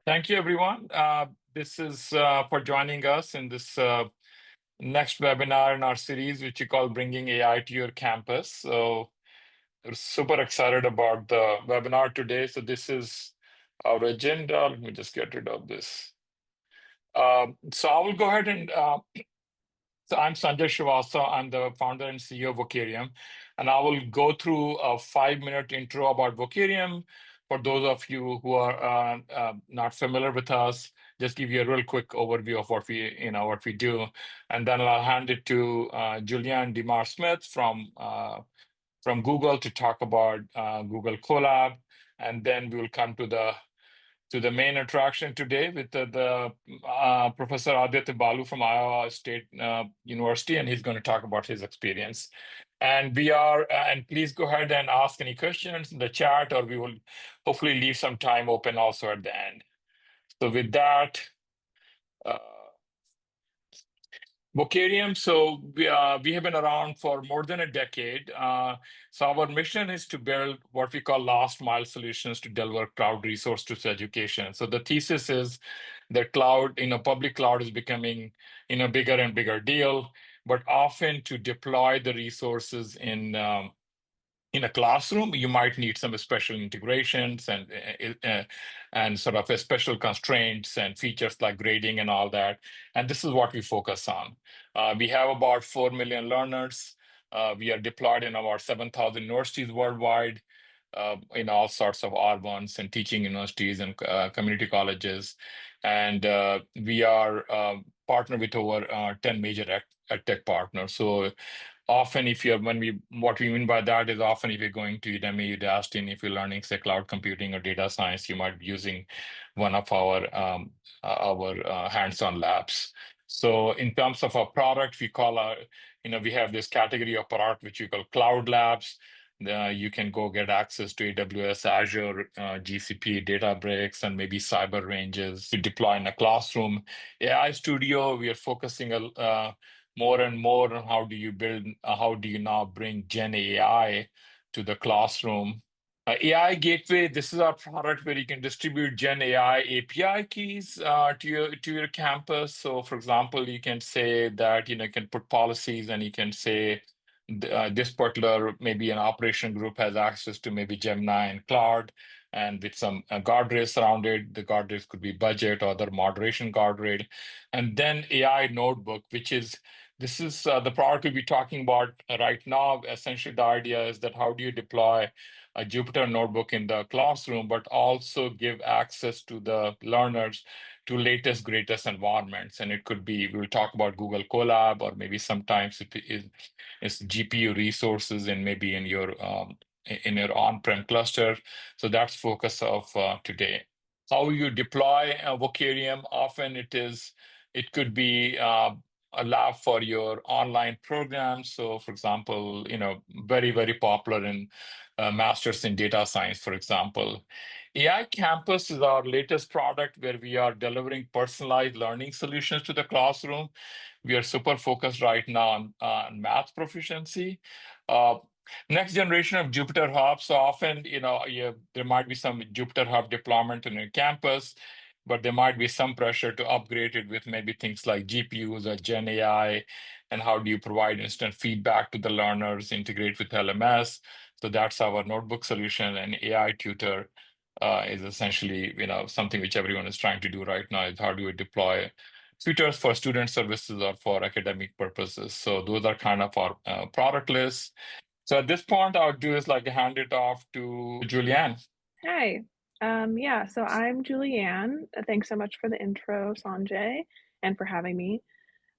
Thank you, everyone. This is for joining us in this next webinar in our series, which we call Bringing AI to Your Campus. So we're super excited about the webinar today. So this is our agenda. Let me just get rid of this. So I will go ahead and so I'm Sanjay Srivastava. I'm the founder and CEO of Vocareum, and I will go through a 5-minute intro about Vocareum. For those of you who are not familiar with us, just give you a real quick overview of what we do, and then I'll hand it to Julianne DeMars-Smith from Google to talk about Google Colab, and then we will come to the main attraction today with the Professor Aditya Balu from Iowa State University, and he's going to talk about his experience. And and please go ahead and ask any questions in the chat, or we will hopefully leave some time open also at the end. So with that, uh, Vocarium, so we have been around for more than a decade. So our mission is to build what we call last mile solutions to deliver cloud resource to education. So the thesis is that public cloud is becoming, bigger and bigger deal, but often to deploy the resources in a classroom, you might need some special integrations and sort of a special constraints and features like grading and all that. And this is what we focus on. We have about 4 million learners. We are deployed in about 7,000 universities worldwide, in all sorts of R1s and teaching universities and community colleges. And we are partnered with over 10 major tech partners. So often what we mean by that is often if you're going to Udemy, Udacity, if you're learning, say, cloud computing or data science, you might be using one of our hands-on labs. So in terms of our product, we have this category of product which we call cloud labs. You can go get access to AWS, Azure, GCP, Databricks, and maybe cyber ranges to deploy in a classroom. AI Studio, we are focusing more and more on how do you now bring Gen AI to the classroom. AI Gateway, this is our product where you can distribute Gen AI API keys to your campus. So for example, you can say that, you can put policies and you can say this particular, maybe an operation group has access to maybe Gemini and Cloud, and with some guardrails around it. The guardrails could be budget or other moderation guardrail. And then AI Notebook, this is the product we'll be talking about right now. Essentially, the idea is that how do you deploy a Jupyter notebook in the classroom, but also give access to the learners to latest, greatest environments. And it could be, we'll talk about Google Colab, or maybe sometimes it's GPU resources and maybe in your on-prem cluster. So that's focus of today. How you deploy Vocarium, often it could be a lab for your online programs. So for example, very, very popular in masters in data science, for example. AI Campus is our latest product where we are delivering personalized learning solutions to the classroom. We are super focused right now on math proficiency. Uh, Next generation of Jupyter Hub. So often, there might be some Jupyter Hub deployment in your campus, but there might be some pressure to upgrade it with maybe things like GPUs or Gen AI, and how do you provide instant feedback to the learners, integrate with LMS. So that's our notebook solution, and AI Tutor is essentially, something which everyone is trying to do right now, is how do we deploy tutors for student services or for academic purposes. So those are kind of our product lists. So at this point, I would do is like hand it off to Julianne. Hi. Yeah, so I'm Julianne. Thanks so much for the intro, Sanjay, and for having me.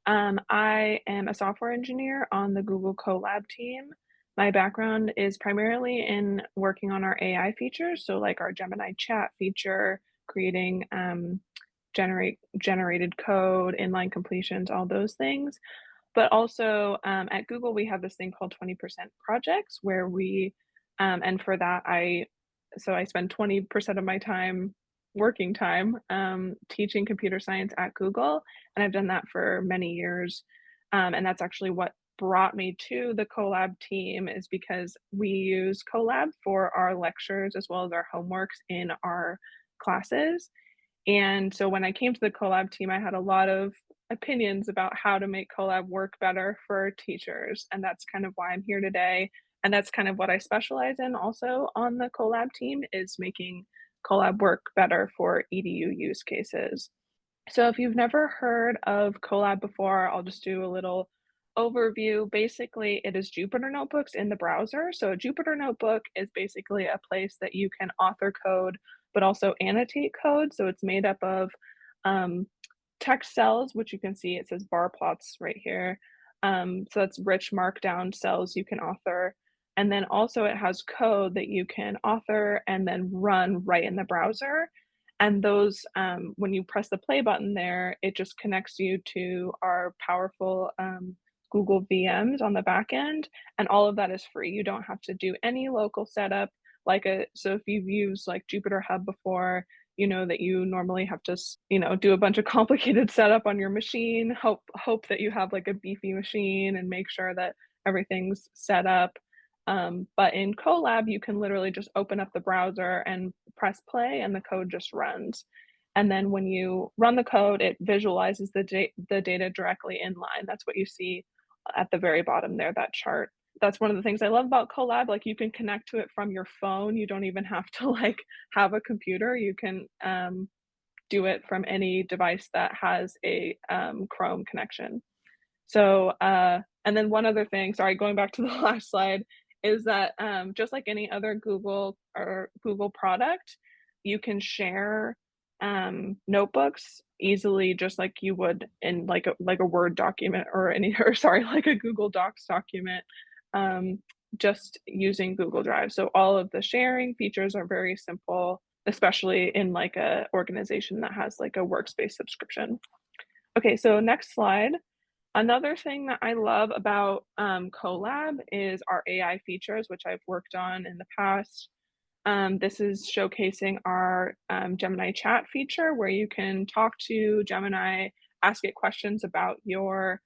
I am a software engineer on the Google Colab team. My background is primarily in working on our AI features, so like our Gemini chat feature, creating generated code, inline completions, all those things. But also at Google, we have this thing called 20% projects where and for that, I spend 20% of my time, working time, teaching computer science at Google, and I've done that for many years. And that's actually what brought me to the Colab team, is because we use Colab for our lectures as well as our homeworks in our classes. And so when I came to the Colab team, I had a lot of opinions about how to make Colab work better for teachers, and that's kind of why I'm here today, and that's kind of what I specialize in also on the Colab team is making Colab work better for EDU use cases. So if you've never heard of Colab before, I'll just do a little overview. Basically, it is Jupyter notebooks in the browser. So a Jupyter notebook is basically a place that you can author code, but also annotate code. So it's made up of um, text cells, which you can see it says bar plots right here. So that's rich markdown cells you can author. And then also it has code that you can author and then run right in the browser. And those, when you press the play button there, it just connects you to our powerful Google VMs on the back end, and all of that is free. You don't have to do any local setup. So if you've used like Jupyter Hub before, you know that you normally have to, do a bunch of complicated setup on your machine. Hope that you have like a beefy machine and make sure that everything's set up. But in Colab, you can literally just open up the browser and press play, and the code just runs. And then when you run the code, it visualizes the data directly in line. That's what you see at the very bottom there, that chart. That's one of the things I love about Colab. Like you can connect to it from your phone. You don't even have to like have a computer. You can do it from any device that has a Chrome connection. So, and then one other thing, sorry, going back to the last slide, is that just like any other Google product, you can share notebooks easily, just like you would in like a Word document or or sorry, like a Google Docs document, just using Google Drive. So all of the sharing features are very simple, especially in like a organization that has like a workspace subscription. Okay, so next slide. Another thing that I love about Colab is our AI features, which I've worked on in the past. This is showcasing our Gemini chat feature where you can talk to Gemini, ask it questions about your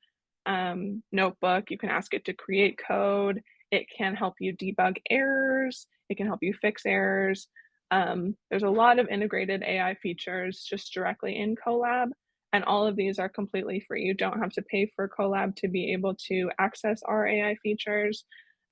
notebook. You can ask it to create code. It can help you debug errors. It can help you fix errors. There's a lot of integrated AI features just directly in Colab, and all of these are completely free. You don't have to pay for Colab to be able to access our AI features.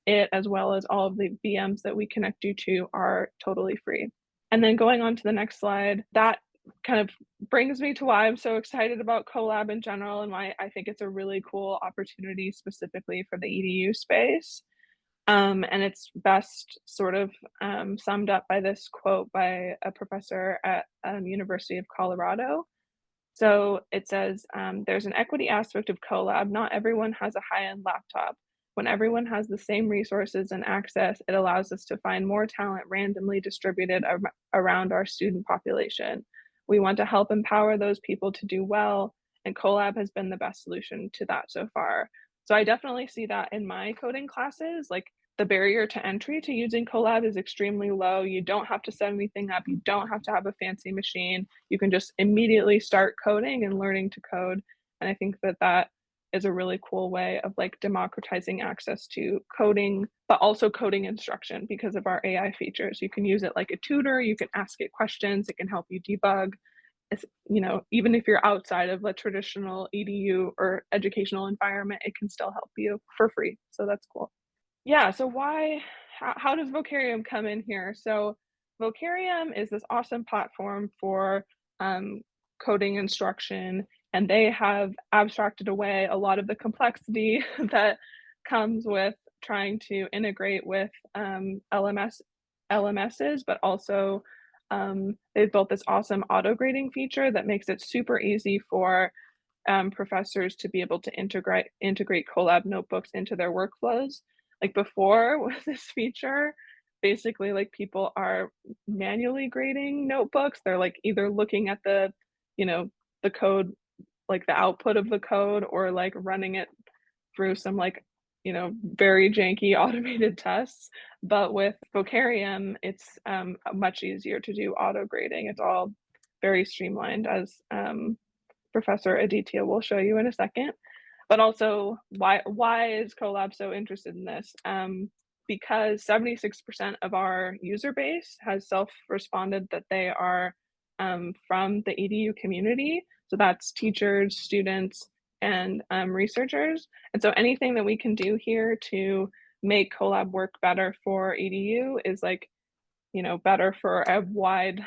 It, as well as all of the VMs that we connect you to, are totally free. And then going on to the next slide, that kind of brings me to why I'm so excited about Colab in general and why I think it's a really cool opportunity specifically for the EDU space. And it's best sort of summed up by this quote by a professor at University of Colorado. So it says, there's an equity aspect of Colab. Not everyone has a high-end laptop. When everyone has the same resources and access, it allows us to find more talent randomly distributed around our student population. We want to help empower those people to do well, and Colab has been the best solution to that so far. So I definitely see that in my coding classes. Like the barrier to entry to using Colab is extremely low. You don't have to set anything up. You don't have to have a fancy machine. You can just immediately start coding and learning to code. And I think that that is a really cool way of like democratizing access to coding, but also coding instruction because of our AI features. You can use it like a tutor. You can ask it questions. It can help you debug. It's, even if you're outside of a traditional EDU or educational environment, it can still help you for free. So that's cool. Yeah, so how does Vocarium come in here? So Vocarium is this awesome platform for coding instruction, and they have abstracted away a lot of the complexity that comes with trying to integrate with LMSs, but also they've built this awesome auto grading feature that makes it super easy for professors to be able to integrate Colab notebooks into their workflows. Like before with this feature, basically like people are manually grading notebooks. They're like either looking at the code, like the output of the code, or like running it through some like, very janky automated tests. But with Vocarium, it's much easier to do auto grading. It's all very streamlined, as Professor Aditya will show you in a second. But also, why is Colab so interested in this? Because 76% of our user base has self-responded that they are from the EDU community. So that's teachers, students, and researchers. And so anything that we can do here to make Colab work better for EDU is like, you know, better for a wide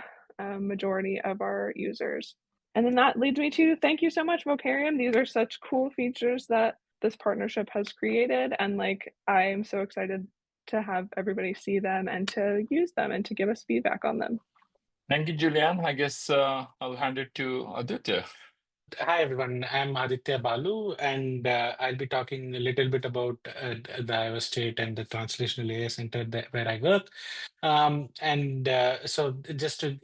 majority of our users. And then that leads me to thank you so much, Vocarium. These are such cool features that this partnership has created. And like, I am so excited to have everybody see them and to use them and to give us feedback on them. Thank you, Julianne. I guess I'll hand it to Aditya. Hi everyone, I'm Aditya Balu, and I'll be talking a little bit about the Iowa State and the Translational AI Center where I work. So just to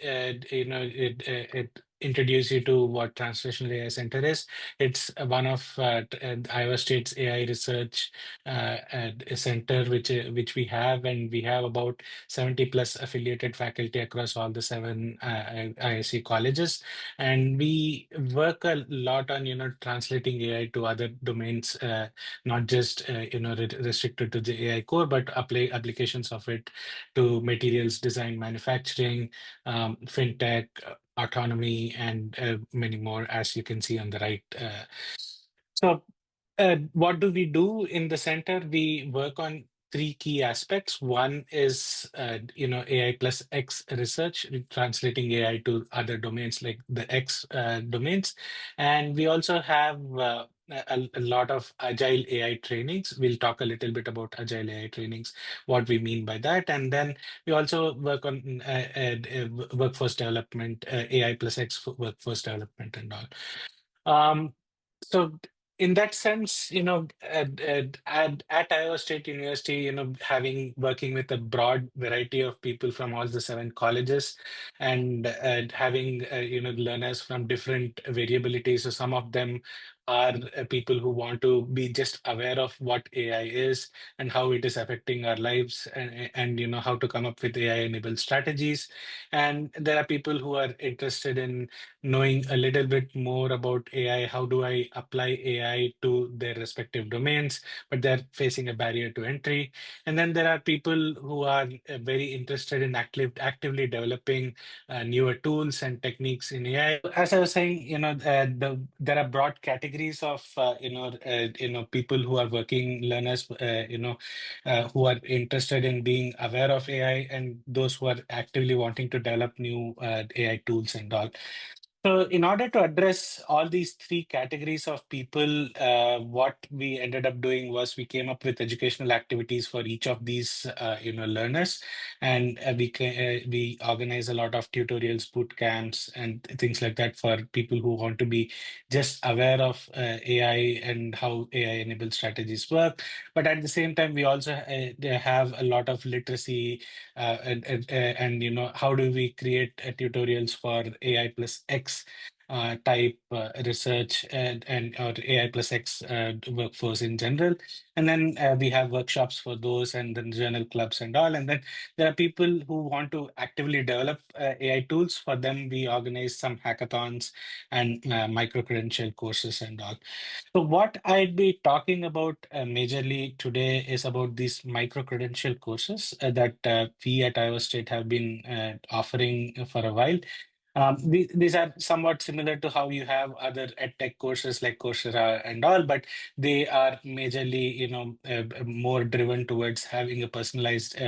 introduce you to what Translational AI Center is, it's one of Iowa State's AI research center, which we have, and we have about 70 plus affiliated faculty across all the seven ISC colleges. And we work a lot on translating AI to other domains, not just restricted to the AI core, but apply applications of it to materials design, manufacturing, fintech, autonomy, and many more, as you can see on the right. So what do we do in the center? We work on three key aspects. One is, AI plus X research, translating AI to other domains like the X domains. And we also have a lot of agile AI trainings. We'll talk a little bit about agile AI trainings, what we mean by that. And then we also work on workforce development, AI plus X workforce development and all. So in that sense, at Iowa State University, having working with a broad variety of people from all the seven colleges, and having learners from different variabilities. So some of them are people who want to be just aware of what AI is and how it is affecting our lives, and how to come up with AI-enabled strategies. And there are people who are interested in knowing a little bit more about AI. How do I apply AI to their respective domains, but they're facing a barrier to entry. And then there are people who are very interested in actively developing newer tools and techniques in AI. As I was saying, there are broad categories of people who are working learners, who are interested in being aware of AI, and those who are actively wanting to develop new AI tools and all. So in order to address all these three categories of people, what we ended up doing was we came up with educational activities for each of these, learners, and we organize a lot of tutorials, boot camps, and things like that for people who want to be just aware of AI and how AI-enabled strategies work. But at the same time, we also have a lot of literacy, and how do we create tutorials for AI plus X type research, and or AI plus X workforce in general. And then we have workshops for those, and then journal clubs and all. And then there are people who want to actively develop AI tools. For them, we organize some hackathons and micro-credential courses and all. So what I'd be talking about majorly today is about these micro-credential courses that we at Iowa State have been offering for a while. These are somewhat similar to how you have other edtech courses like Coursera and all, but they are majorly, more driven towards having a personalized,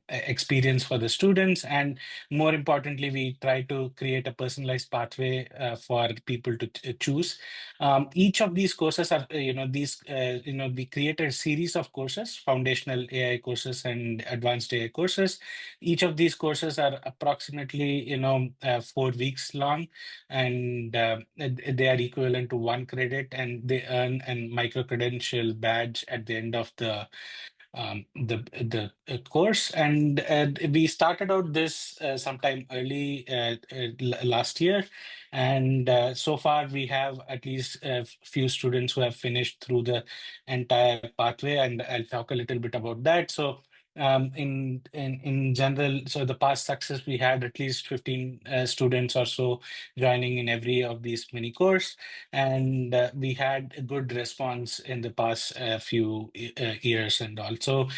experience for the students. And more importantly, we try to create a personalized pathway for people to choose. Each of these courses are, we created a series of courses, foundational AI courses and advanced AI courses. Each of these courses are approximately, 4 weeks long, and they are equivalent to 1 credit, and they earn a micro-credential badge at the end of the course. And we started out this sometime early last year, and so far we have at least a few students who have finished through the entire pathway, and I'll talk a little bit about that. So in general, so the past success, we had at least 15 students or so joining in every of these mini course, and we had a good response in the past few years and all. So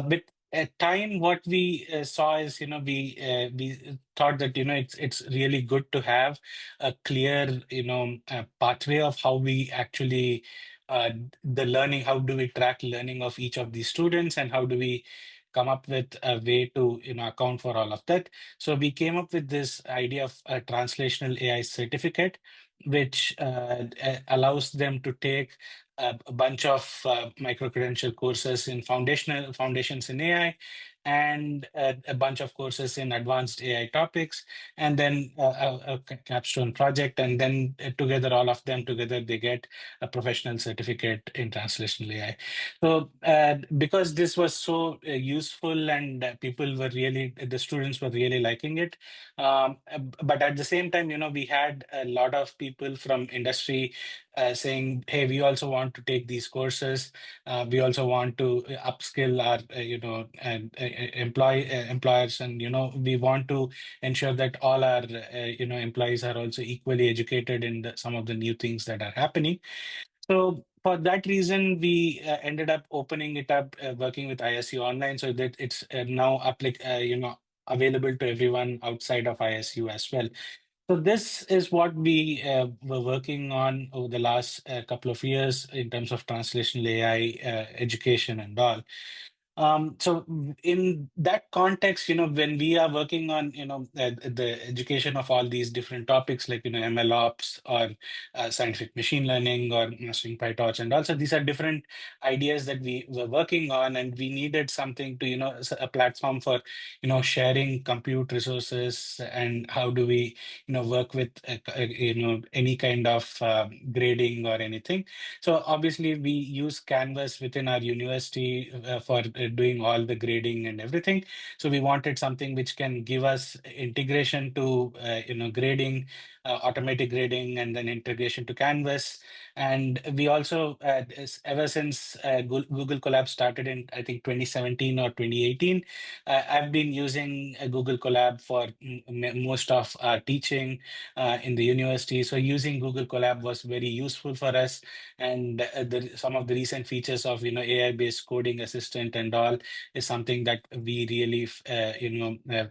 with at time, what we saw is, we thought that, it's really good to have a clear, pathway of how we actually the learning, how do we track learning of each of these students, and how do we come up with a way to, account for all of that. So we came up with this idea of a translational AI certificate, which allows them to take a bunch of micro-credential courses in foundations in AI, and a bunch of courses in advanced AI topics, and then a capstone project, and then together, all of them together, they get a professional certificate in translational AI. So because this was so useful, and the students were really liking it, but at the same time, we had a lot of people from industry saying, hey, we also want to take these courses. We also want to upskill our, employers, and, we want to ensure that all our, employees are also equally educated in some of the new things that are happening. So for that reason, we ended up opening it up, working with ISU Online, so that it's now available to everyone outside of ISU as well. So this is what we were working on over the last couple of years in terms of translational AI education and all. So in that context, when we are working on, the education of all these different topics, like, ML ops, or scientific machine learning, or mastering PyTorch, and also these are different ideas that we were working on, and we needed something to, a platform for, sharing compute resources, and how do we, work with, any kind of grading or anything. So obviously we use Canvas within our university for doing all the grading and everything. So we wanted something which can give us integration to grading, automatic grading, and then integration to Canvas. And we also, ever since Google Colab started in, I think, 2017 or 2018, I've been using Google Colab for most of our teaching in the university. So using Google Colab was very useful for us, and some of the recent features of, AI-based coding assistant and all is something that we really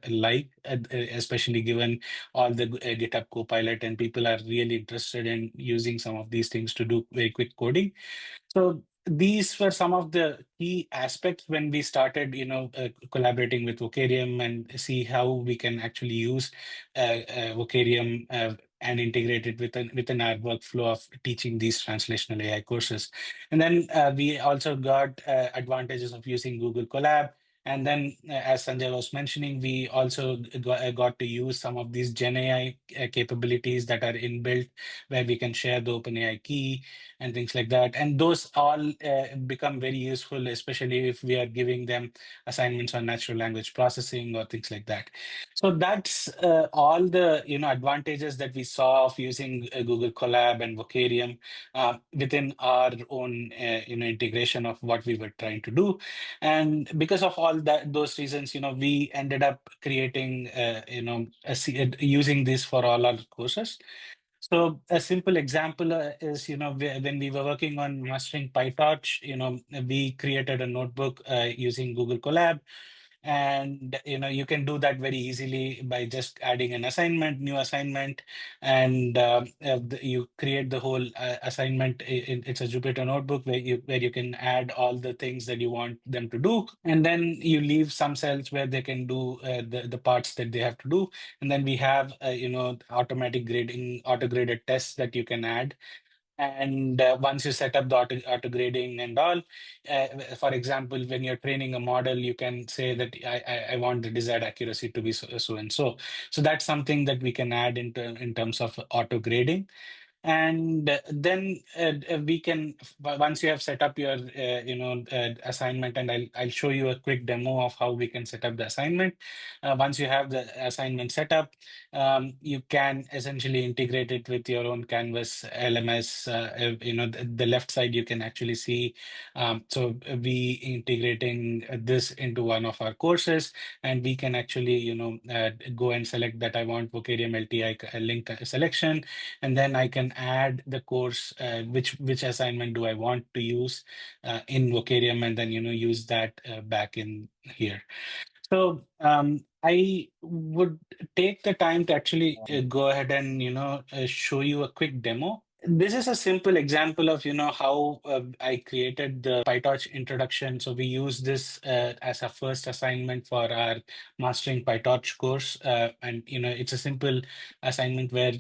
like, especially given all the GitHub Copilot, and people are really interested in using some of these things to do very quick coding. So these were some of the key aspects when we started, collaborating with Vocareum, and see how we can actually use Vocareum and integrate it within our workflow of teaching these translational AI courses. And then we also got advantages of using Google Colab. And then, as Sanjay was mentioning, we also got to use some of these Gen AI capabilities that are inbuilt, where we can share the OpenAI key and things like that. And those all become very useful, especially if we are giving them assignments on natural language processing or things like that. So that's all the advantages that we saw of using Google Colab and Vocarium within our own integration of what we were trying to do. And because of all those reasons, we ended up creating using this for all our courses. So a simple example is, when we were working on mastering PyTorch, we created a notebook using Google Colab. And, you can do that very easily by just adding an new assignment, and you create the whole assignment. It's a Jupyter notebook where you can add all the things that you want them to do. And then you leave some cells where they can do the parts that they have to do. And then we have, automatic grading, auto-graded tests that you can add. And once you set up the auto grading and all, for example, when you're training a model, you can say that I want the desired accuracy to be so and so. So that's something that we can add in terms of auto grading. And then we can, once you have set up your assignment, and I'll show you a quick demo of how we can set up the assignment. Once you have the assignment set up, you can essentially integrate it with your own Canvas LMS. The left side you can actually see. So we integrating this into one of our courses, and we can actually go and select that I want Vocarium LTI link selection, and then I can can add the course, which assignment do I want to use in Vocarium, and then use that back in here. So I would take the time to actually go ahead and show you a quick demo. This is a simple example of how I created the PyTorch introduction. So we use this as a first assignment for our Mastering PyTorch course, and it's a simple assignment where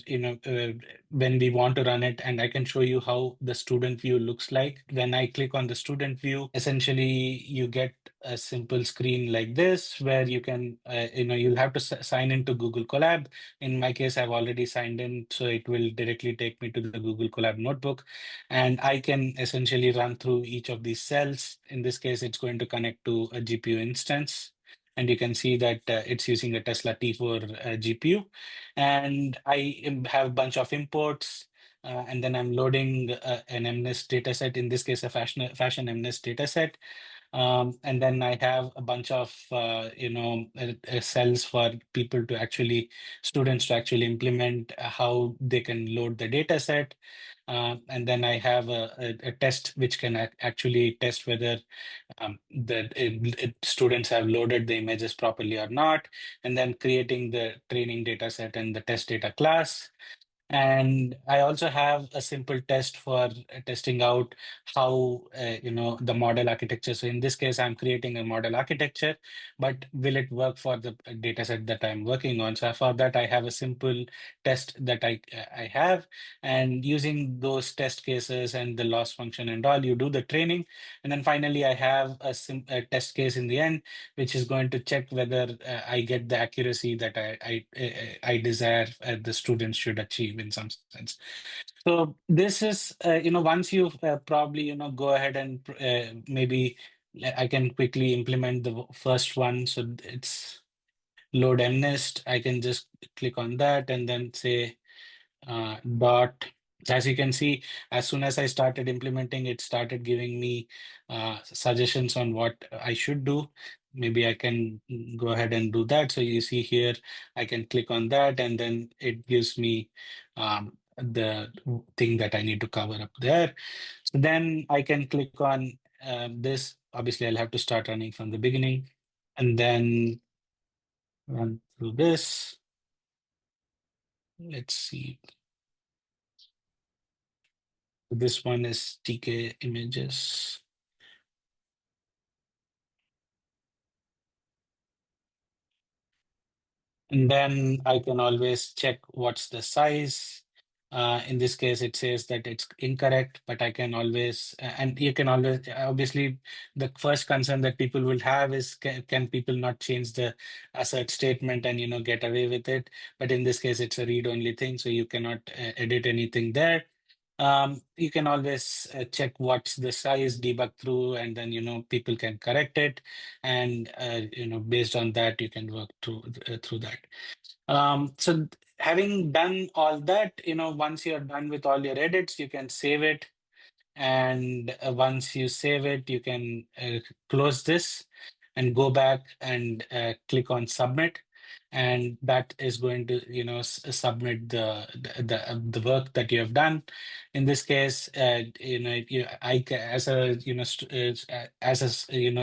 when we want to run it, and I can show you how the student view looks like. When I click on the student view, essentially you get a simple screen like this where you can you'll have to sign into Google Colab. In my case, I've already signed in, so it will directly take me to the Google Colab notebook, and I can essentially run through each of these cells. In this case, it's going to connect to a GPU instance, and you can see that it's using a Tesla T4 GPU, and I have a bunch of imports. And then I'm loading an MNIST dataset, in this case, a fashion MNIST dataset. And then I have a bunch of cells for people to actually, students to actually implement how they can load the data set. And then I have a test which can actually test whether the students have loaded the images properly or not, and then creating the training data set and the test data class. And I also have a simple test for testing out how the model architecture. So in this case, I'm creating a model architecture, but will it work for the data set that I'm working on? So for that, I have a simple test that I have, and using those test cases and the loss function and all, you do the training, and then finally I have a test case in the end, which is going to check whether I get the accuracy that I desire the students should achieve in some sense. So this is, once you probably, go ahead and maybe I can quickly implement the first one. So it's load MNIST. I can just click on that and then say dot. As you can see, as soon as I started implementing, it started giving me suggestions on what I should do. Maybe I can go ahead and do that. So you see here, I can click on that, and then it gives me the thing that I need to cover up there. So then I can click on this. Obviously, I'll have to start running from the beginning, and then run through this. Let's see. This one is TK images. And then I can always check what's the size. In this case, it says that it's incorrect, but I can always, and you can always, obviously, the first concern that people will have is can people not change the assert statement and, get away with it? But in this case, it's a read-only thing, so you cannot edit anything there. You can always check what's the size, debug through, and then people can correct it, and based on that you can work through that. So having done all that, once you're done with all your edits, you can save it, and once you save it, you can close this and go back and click on submit, and that is going to submit the work that you have done. In this case, as a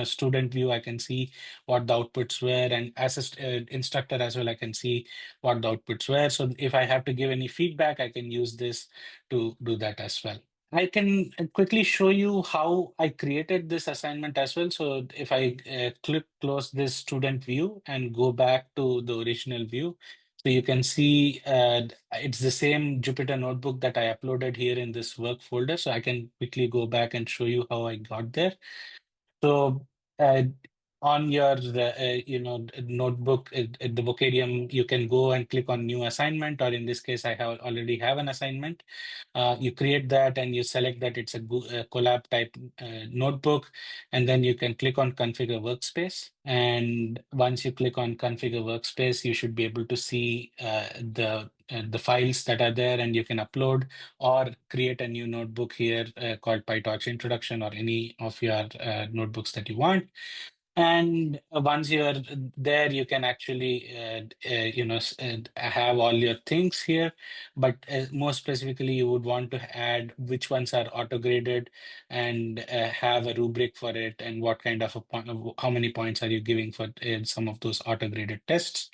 student view, I can see what the outputs were, and as a instructor as well, I can see what the outputs were. So if I have to give any feedback, I can use this to do that as well. I can quickly show you how I created this assignment as well. So if I click close this student view and go back to the original view, so you can see it's the same Jupyter notebook that I uploaded here in this work folder. So I can quickly go back and show you how I got there. So uh, on your notebook, the Vocarium, you can go and click on new assignment, or in this case, I already have an assignment. You create that and you select that it's a Colab type notebook, and then you can click on configure workspace. And once you click on configure workspace, you should be able to see the files that are there, and you can upload or create a new notebook here called PyTorch Introduction, or any of your notebooks that you want. And once you're there, you can actually, have all your things here. But more specifically, you would want to add which ones are auto-graded and have a rubric for it, and what kind of a point, how many points are you giving for some of those auto-graded tests.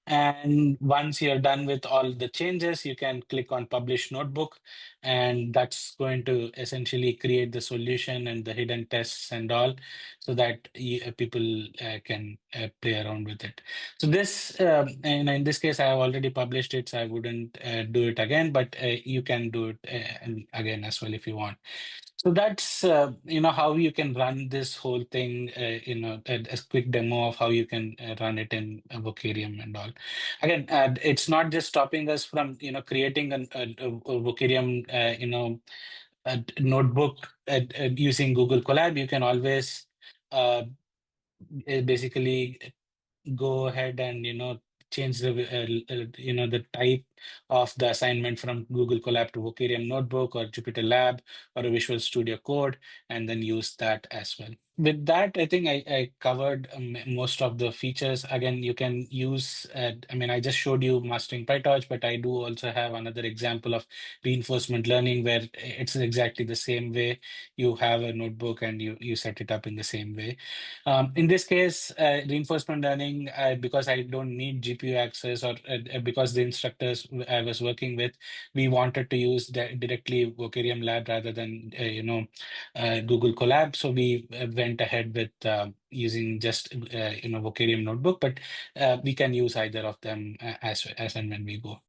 And once you're done with all the changes, you can click on Publish Notebook, and that's going to essentially create the solution and the hidden tests and all, so that people can play around with it. So this, and in this case, I have already published it, so I wouldn't do it again, but you can do it again as well if you want. So that's how you can run this whole thing. A quick demo of how you can run it in Vocarium and all. Again, it's not just stopping us from creating a Vocarium a notebook using Google Colab. You can always basically go ahead and change the type of the assignment from Google Colab to Vocarium Notebook or Jupyter Lab or a Visual Studio Code, and then use that as well. With that, I think I covered most of the features. Again, you can use, I just showed you mastering PyTorch, but I do also have another example of reinforcement learning where it's exactly the same way. You have a notebook and you set it up in the same way. In this case, reinforcement learning, because I don't need GPU access, or because the instructors I was working with, we wanted to use directly Vocarium Lab rather than Google Colab. So we went ahead with using just Vocarium Notebook, but we can use either of them as and when we go.